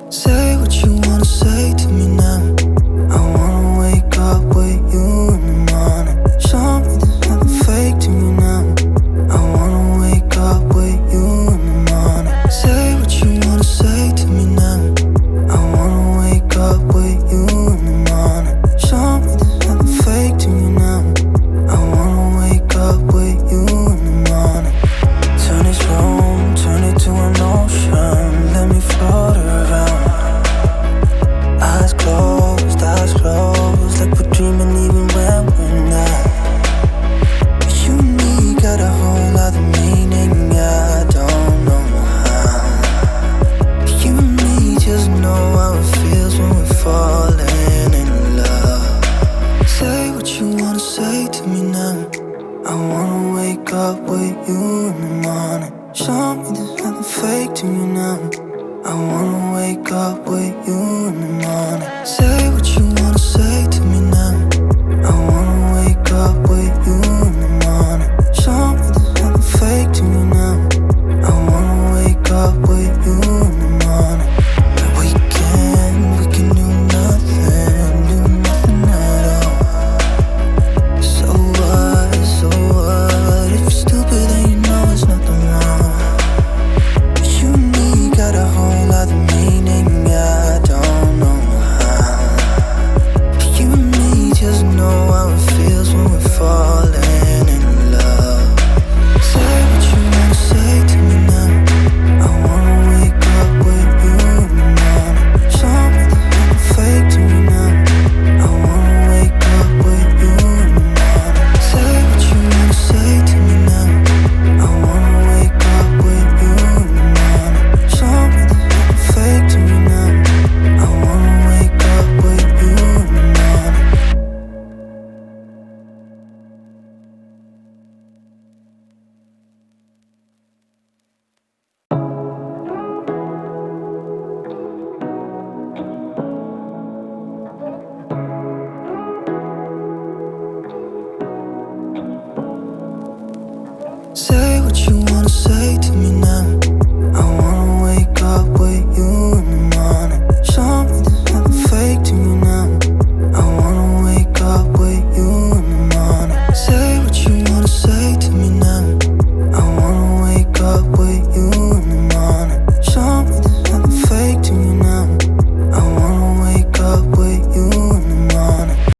Say what you wanna say to me now. I wanna wake up with you in the morning. Show me there's nothing fake to me now. I wanna wake up with you in the morning. Say what you wanna say to me now. I wanna wake up with you in the morning. Show me there's nothing fake to me now. I wanna wake up with you in the morning. Turn this room, turn it to an ocean. Let me float around. Eyes closed, like we're dreaming even when we're not. You and me got a whole other meaning, I don't know how. You and me just know how it feels when we're falling in love. Say what you wanna say to me now. I wanna wake up with you in the morning. Show me there's nothing fake to me now. I wanna wake up with you in the morning. Say what you wanna say to me now. I wanna wake up with you in the morning. Show me there's nothing fake to me now. I wanna wake up with you in the morning. But we can do nothing at all. So what, if you're stupid then you know it's not Say what you wanna say to me now.